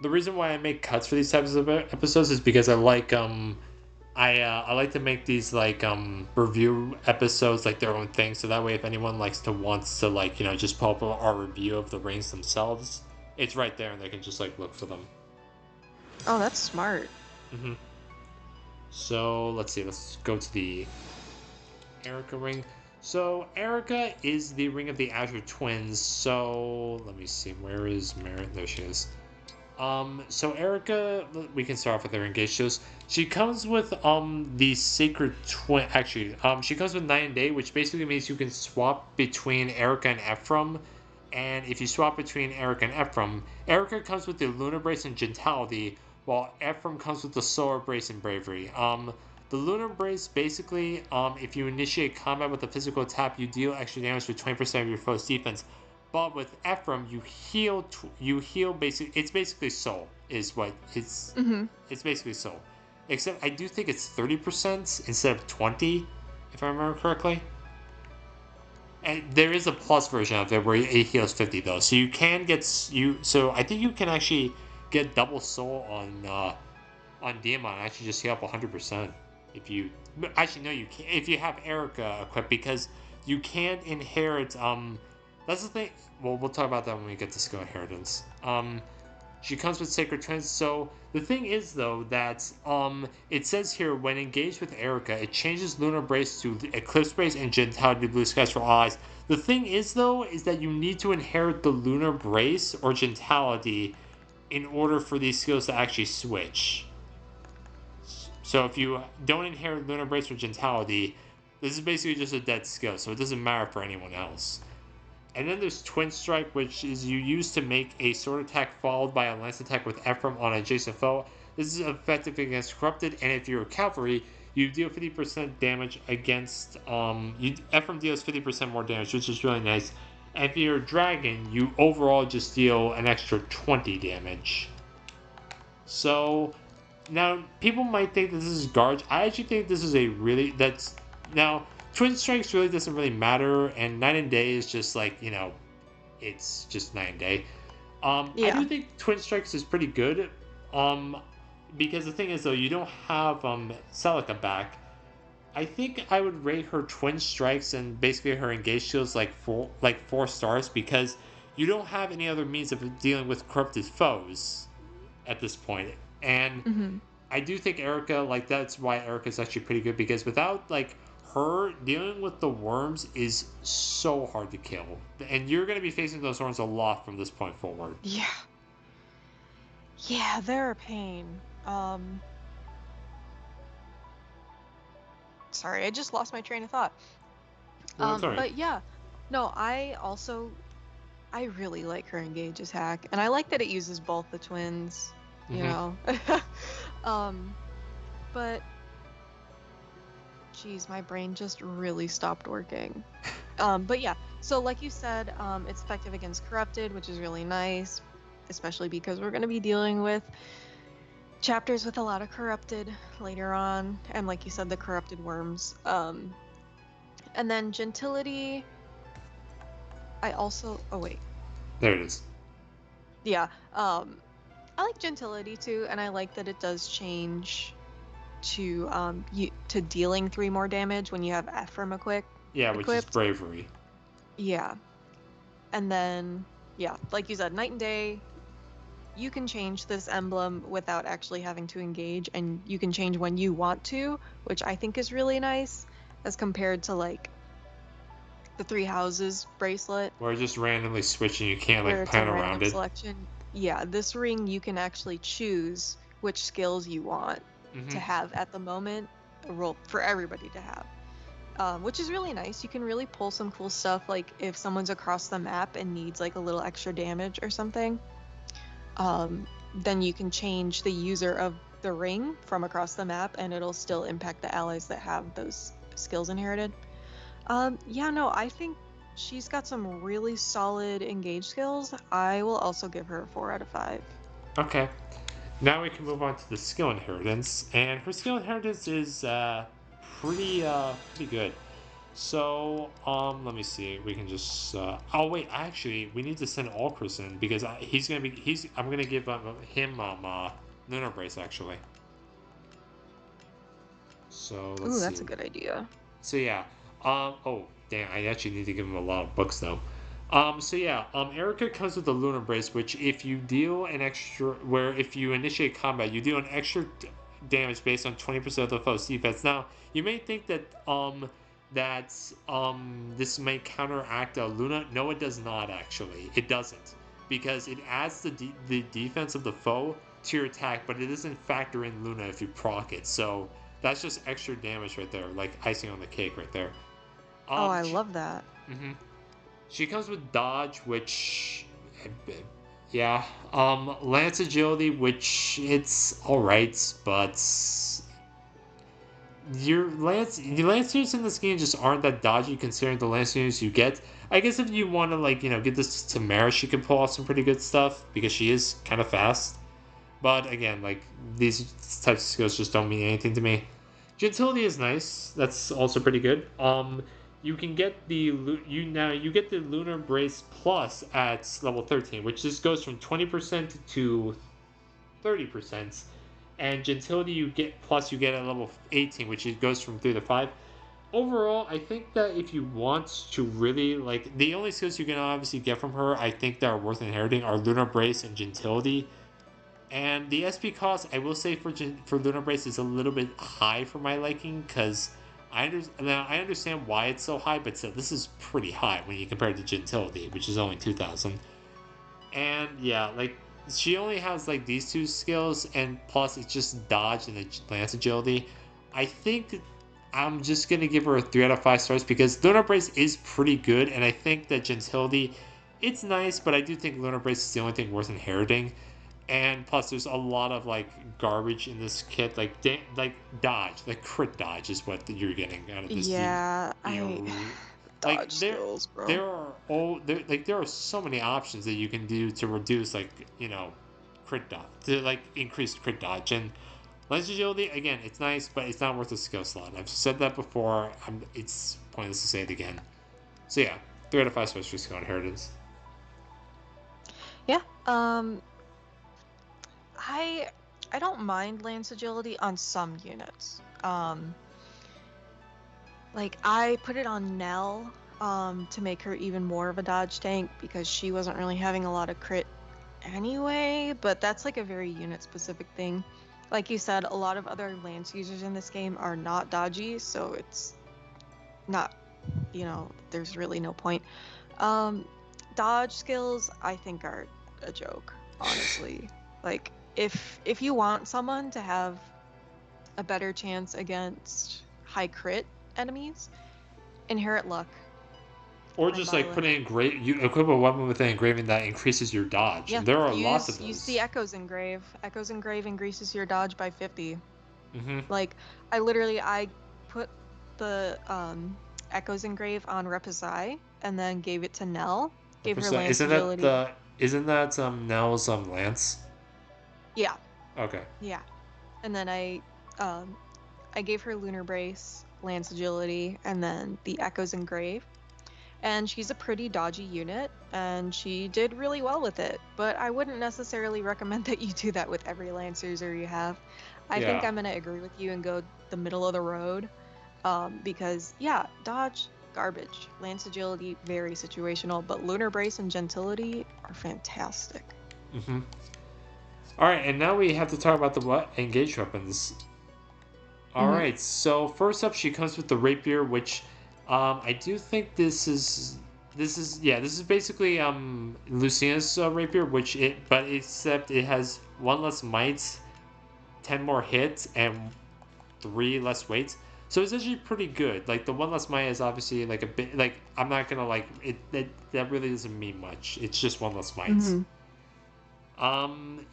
the reason why I make cuts for these types of episodes is because I like to make these like review episodes like their own thing, so that way if anyone likes to wants to like just pull up our review of the rings themselves, it's right there and they can just like look for them. Oh, that's smart. hmm So let's see, let's go to the Eirika ring. So Eirika is the ring of the Azure Twins. So let me see, where is Merit? There she is. So Eirika, we can start off with her engaged shows. She comes with the Sacred Twin. Actually, she comes with Night and Day, which basically means you can swap between Eirika and Ephraim. And if you swap between Eirika and Ephraim, Eirika comes with the Lunar Brace and Gentility, while Ephraim comes with the Solar Brace and Bravery. The Lunar Brace basically, if you initiate combat with a physical attack, you deal extra damage with 20% of your foe's defense. But with Ephraim, you heal. You heal. It's basically soul. Is what it's. Mm-hmm. It's basically soul. Except I do think it's 30% instead of 20, if I remember correctly. And there is a plus version of it where it heals 50 though, so you can get you. So I think you can actually get double soul on Diamond and actually just heal up 100% if you. Actually, no, you can't if you have Eirika equipped because you can't inherit. That's the thing. Well, we'll talk about that when we get to skill inheritance. She comes with Sacred Twins. So the thing is, though, that it says here when engaged with Eirika, it changes Lunar Brace to Eclipse Brace and Gentility Blue Skies for all eyes. The thing is, though, is that you need to inherit the Lunar Brace or Gentility in order for these skills to actually switch. So if you don't inherit Lunar Brace or Gentility, this is basically just a dead skill, so it doesn't matter for anyone else. And then there's Twin Strike, which is you use to make a sword attack followed by a lance attack with Ephraim on an adjacent foe. This is effective against Corrupted, and if you're a cavalry, you deal 50% damage against. Ephraim deals 50% more damage, which is really nice. And if you're a dragon, you overall just deal an extra 20 damage. So now people might think that this is garbage. I actually think this is a really that's now Twin Strikes really doesn't really matter, and Night and Day is just like it's just Night and Day. I Yeah. do think Twin Strikes is pretty good. Um, because the thing is though, you don't have Celica back. I think I would rate her Twin Strikes and basically her engaged shields like 4 stars because you don't have any other means of dealing with corrupted foes at this point. And Mm-hmm. I do think Eirika, like that's why Eirika is actually pretty good because without like her dealing with the worms is so hard to kill, and you're going to be facing those worms a lot from this point forward. Yeah. Yeah, they're a pain. Sorry, I just lost my train of thought. No, it's alright. But yeah, no, I really like her engage attack, and I like that it uses both the twins, you Mm-hmm. know. um, but geez, my brain just really stopped working. But yeah, so like you said, it's effective against corrupted, which is really nice, especially because we're going to be dealing with chapters with a lot of corrupted later on, and like you said, the corrupted worms. And then gentility, I also, oh wait, There it is. yeah, I like gentility too, and I like that it does change to dealing 3 more damage when you have Ephraim Yeah, which is equipped. bravery. Yeah. And then yeah, like you said, night and day, you can change this emblem without actually having to engage, and you can change when you want to, which I think is really nice as compared to like the 3 houses bracelet Where just randomly switching, you can't where like it's a plan around random it. selection. Yeah, this ring you can actually choose which skills you want Mm-hmm. to have at the moment, a role for everybody to have. Which is really nice. You can really pull some cool stuff, like if someone's across the map and needs like a little extra damage or something, then you can change the user of the ring from across the map, and it'll still impact the allies that have those skills inherited. Yeah, no, I think she's got some really solid engage skills. I will also give her a 4 out of 5. Okay. Now we can move on to the skill inheritance, and her skill inheritance is pretty good. So, let me see. We can just. Oh wait, actually, we need to send Ulcris in because he's gonna be. I'm gonna give him Lunar Brace actually. So let's Ooh, that's a see. good idea. So yeah. Oh damn, I actually need to give him a lot of books though. So yeah. Eirika comes with the Lunar Brace, which if you deal an extra, where if you initiate combat, you deal an extra damage based on 20% of the foe's defense. Now you may think that this may counteract Luna. No, it does not actually. It doesn't because it adds the defense of the foe to your attack, but it doesn't factor in Luna if you proc it. So that's just extra damage right there, like icing on the cake right there. Oh, Um, I she, love that. mhm. She comes with dodge, which, yeah. Lance agility, which it's all right, but your lance units in this game just aren't that dodgy considering the lance units you get. I guess if you want to like get this to Tamara, she can pull off some pretty good stuff because she is kind of fast. But again, like these types of skills just don't mean anything to me. Gentility is nice. That's also pretty good. You can get you get the Lunar Brace Plus at level 13, which just goes from 20% to 30%. And Gentility you get at level 18, which it goes from 3 to 5. Overall, I think that if you want to really like the only skills you can obviously get from her, I think that are worth inheriting are Lunar Brace and Gentility. And the SP cost, I will say for Lunar Brace is a little bit high for my liking because I understand why it's so high, but still, this is pretty high when you compare it to Gentility, which is only 2,000. And yeah, like she only has like these two skills, and plus it's just dodge and lance agility. I think I'm just gonna give her a 3 out of 5 stars because Lunar Brace is pretty good, and I think that Gentility, it's nice, but I do think Lunar Brace is the only thing worth inheriting. And plus, there's a lot of like garbage in this kit, like dodge, like crit dodge is what you're getting out of this. Yeah, You I know, dodge like skills, there bro. are all there are so many options that you can do to reduce crit dodge to like increase crit dodge and lens agility. Again, it's nice, but it's not worth a skill slot. I've said that before. It's pointless to say it again. So yeah, 3 out of 5 stars for skill inheritance. Yeah. I I don't mind lance agility on some units. Like I put it on Nell to make her even more of a dodge tank because she wasn't really having a lot of crit anyway, but that's like a very unit specific thing. Like you said, a lot of other lance users in this game are not dodgy, so it's not, there's really no point. Um Dodge skills I think are a joke, honestly. Like if you want someone to have a better chance against high crit enemies, inherit luck Or and just like violent. put in you equip a weapon with an engraving that increases your dodge, Yeah, and there are lots of use the those. echoes engrave. Echoes engrave increases your dodge by 50. Mm-hmm. Like I put the echoes engrave on Repasai and then gave it to Nell. Gave her lance agility. Isn't that Nell's lance? Yeah, Okay. yeah. And then um I gave her lunar brace, lance agility, and then the echoes engrave. And she's a pretty dodgy unit, and she did really well with it. But I wouldn't necessarily recommend that you do that with every lance user you have. I think Yeah. I'm gonna agree with you and go the middle of the road. Because yeah, dodge garbage, lance agility very situational, but lunar brace and gentility are fantastic. Mm-hmm. All right, and now we have to talk about the what engaged weapons. All Mm-hmm. right, so first up, she comes with the rapier, which I do think this is basically Lucina's rapier, but except it has 1 less might, 10 more hits, and 3 less weight. So it's actually pretty good. Like the 1 less might is obviously like a bit like I'm not gonna like it that really doesn't mean much. It's just 1 less might. Mm-hmm.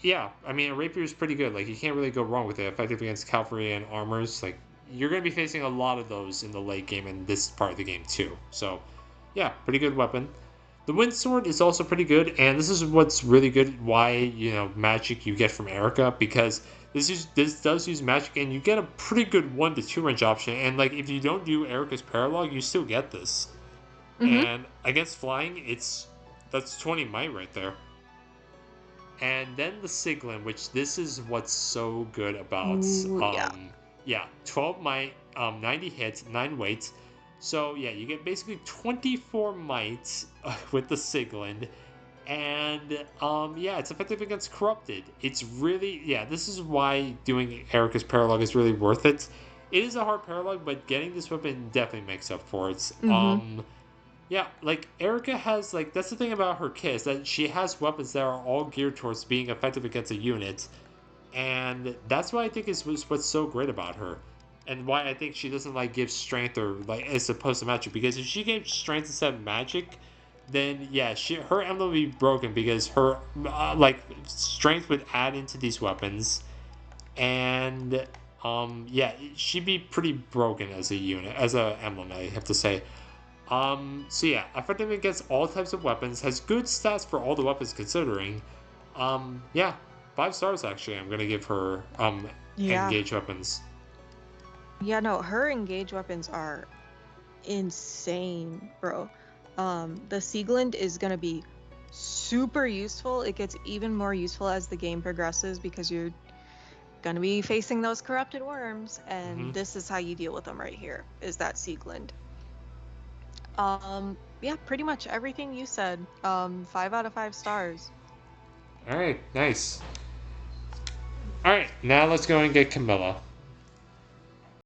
Yeah, I mean, a rapier is pretty good. Like, you can't really go wrong with it. Effective against cavalry and armors. Like, you're going to be facing a lot of those in the late game and this part of the game, too. So, yeah, pretty good weapon. The wind sword is also pretty good, and this is what's really good. Why magic you get from Eirika because This does use magic, and you get a pretty good 1 to 2 range option. And like if you don't do Eirika's Paralog, you still get this. Mm-hmm. And against flying, that's 20 might right there. And then the Siglin, which this is what's so good about. Ooh, yeah. Yeah, 12 might, 90 hits, 9 weights. So yeah, you get basically 24 might with the Siglin. And yeah, it's effective against Corrupted. It's really, yeah, this is why doing Eirika's Paralog is really worth it. It is a hard Paralog, but getting this weapon definitely makes up for it. Mm-hmm. Yeah, like Eirika has like that's the thing about her kit is that she has weapons that are all geared towards being effective against a unit, and that's why I think is what's so great about her, and why I think she doesn't like give strength or like as opposed to magic, because if she gave strength instead of magic, then yeah, her emblem would be broken because her like strength would add into these weapons, and yeah, she'd be pretty broken as a unit as a emblem, I have to say. So yeah, effective against all types of weapons, has good stats for all the weapons considering. Yeah, 5 stars actually. I'm gonna give her Yeah. engage weapons. Yeah, no, her engage weapons are insane, bro. The Sieglind is gonna be super useful. It gets even more useful as the game progresses because you're gonna be facing those corrupted worms, and Mm-hmm. this is how you deal with them right here, is that Sieglind. Yeah, pretty much everything you said. 5 out of 5 stars. All right, nice. All right, now let's go and get Camilla.